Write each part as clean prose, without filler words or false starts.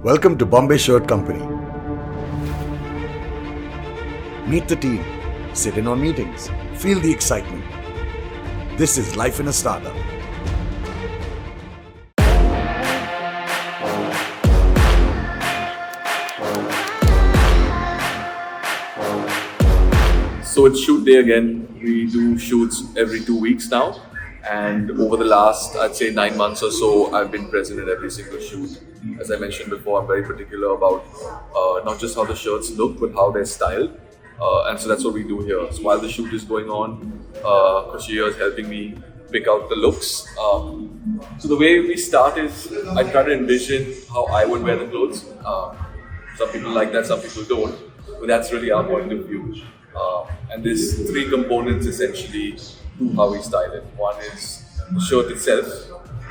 Welcome to Bombay Shirt Company. Meet the team, sit in on meetings, feel the excitement. This is life in a startup. So it's shoot day again. We do shoots every 2 weeks now. And over the last, I'd say 9 months or so, I've been present at every single shoot. As I mentioned before, I'm very particular about not just how the shirts look, but how they're styled. And so that's what we do here. So while the shoot is going on, Akshay is helping me pick out the looks. So the way we start is, I try to envision how I would wear the clothes. Some people like that, some people don't. But that's really our point of view. And there's 3 components essentially to how we style it. One is the shirt itself,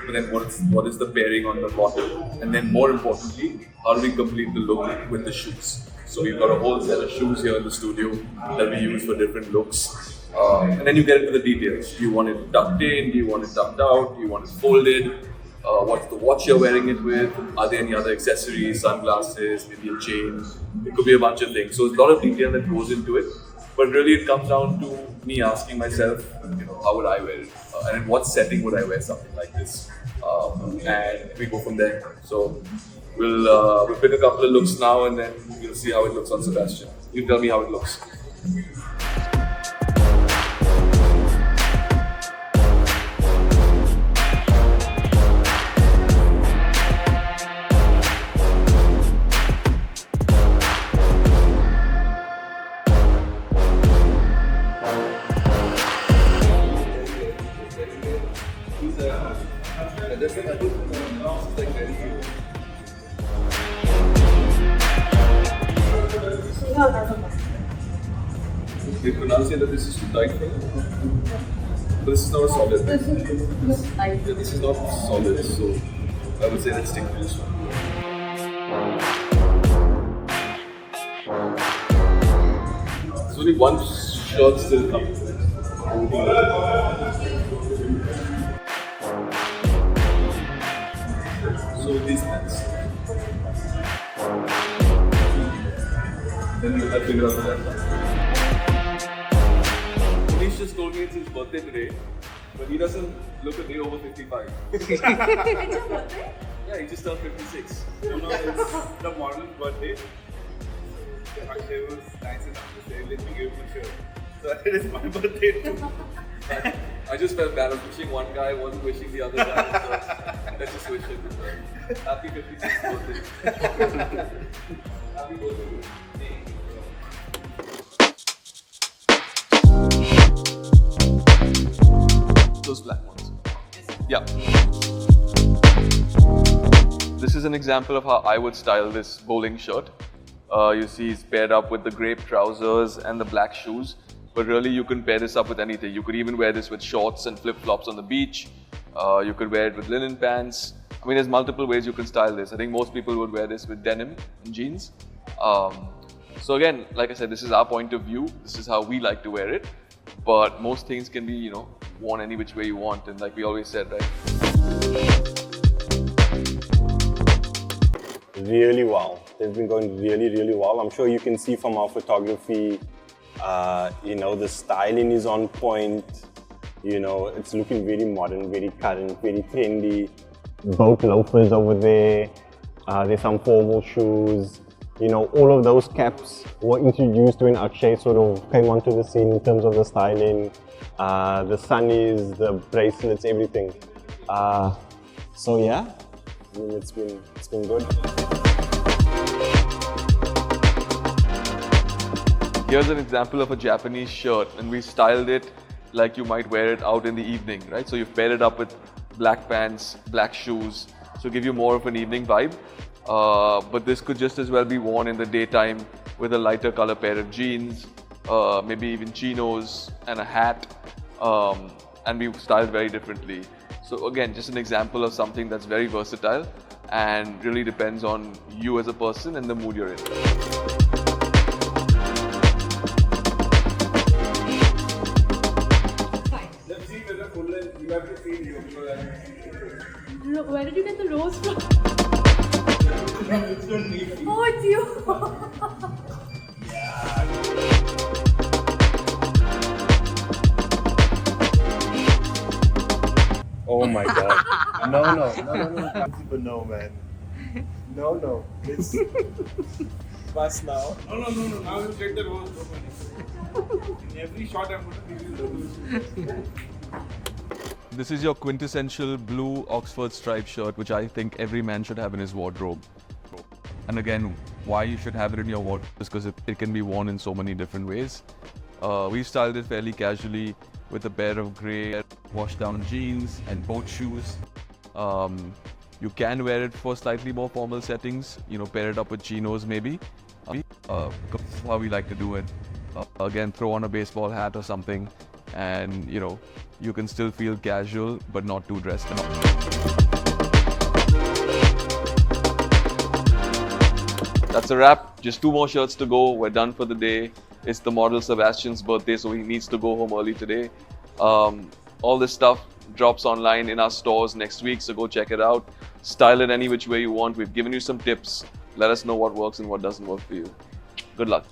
but then what is the pairing on the bottom, and then more importantly, how do we complete the look with the shoes. So we've got a whole set of shoes here in the studio that we use for different looks. And then you get into the details. Do you want it tucked in? Do you want it tucked out? Do you want it folded? What's the watch you're wearing it with? Are there any other accessories, sunglasses, maybe a chain? It could be a bunch of things. So there's a lot of detail that goes into it. But really it comes down to me asking myself, how would I wear it? And in what setting would I wear something like this? And we go from there. So we'll pick a couple of looks now and then you'll see how it looks on Sebastian. You tell me how it looks. They pronounce it that this is too tight for you? But this is not a solid. This is tight. Yeah, this is not solid, so I would say let's stick to this one. There's only one shirt still coming. So with these pants. Then I'll figure out that. Manish just told me it's his birthday today, but he doesn't look a day over 55. It's your birthday? Yeah, he just turned 56. No, it's the model's birthday. Akshay was nice enough to say, let me give him a shirt. So it is my birthday too. I just felt bad. I was wishing one guy, wasn't wishing the other guy. So let's just wish him happy 56th birthday. Happy birthday. Those black ones. Yeah. This is an example of how I would style this bowling shirt. You see it's paired up with the grape trousers and the black shoes. But really you can pair this up with anything. You could even wear this with shorts and flip-flops on the beach. You could wear it with linen pants. I mean, there's multiple ways you can style this. I think most people would wear this with denim and jeans. So again, like I said, this is our point of view. This is how we like to wear it. But most things can be, worn any which way you want. And like we always said, right? Really well. They've been going really, really well. I'm sure you can see from our photography, the styling is on point. It's looking very modern, very current, very trendy. Both loafers over there. There's some formal shoes. All of those caps were introduced when Akshay sort of came onto the scene in terms of the styling, the sunnies, the bracelets, everything. So yeah, I mean, it's been good. Here's an example of a Japanese shirt, and we styled it like you might wear it out in the evening, right? So you've paired it up with black pants, black shoes, so give you more of an evening vibe. But this could just as well be worn in the daytime with a lighter color pair of jeans, maybe even chinos and a hat, and we've styled very differently. So again, just an example of something that's very versatile and really depends on you as a person and the mood you're in. Let's see whether full length you have to see you. Where did you get the rose from? it's not me. Oh, it's you. Oh my god. No. But no, man. No. It's bust now. No. Now you get the role. In every shot, I'm going to give you the rules. This is your quintessential blue Oxford striped shirt, which I think every man should have in his wardrobe. And again, why you should have it in your wardrobe is because it can be worn in so many different ways. We've styled it fairly casually with a pair of grey washed down jeans and boat shoes. You can wear it for slightly more formal settings, pair it up with chinos maybe. That's how we like to do it. Again, throw on a baseball hat or something, and you can still feel casual but not too dressed enough. That's a wrap. Just 2 more shirts to go. We're done for the day. It's the model Sebastian's birthday, so he needs to go home early today. All this stuff drops online in our stores next week, so go check it out. Style it any which way you want. We've given you some tips. Let us know what works and what doesn't work for you. Good luck.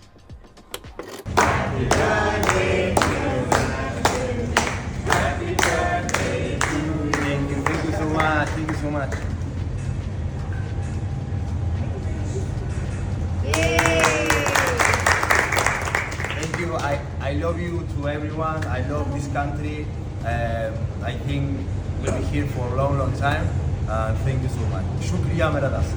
Thank you so much. Thank you. I love you to everyone. I love this country. I think we'll be here for a long time. Thank you so much. Shukriya mera das.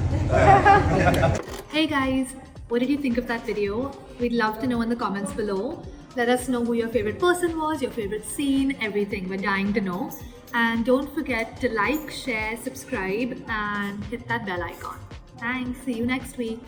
Hey guys, what did you think of that video? We'd love to know in the comments below. Let us know who your favorite person was, your favorite scene, everything. We're dying to know. And don't forget to like, share, subscribe, and hit that bell icon. Thanks. See you next week.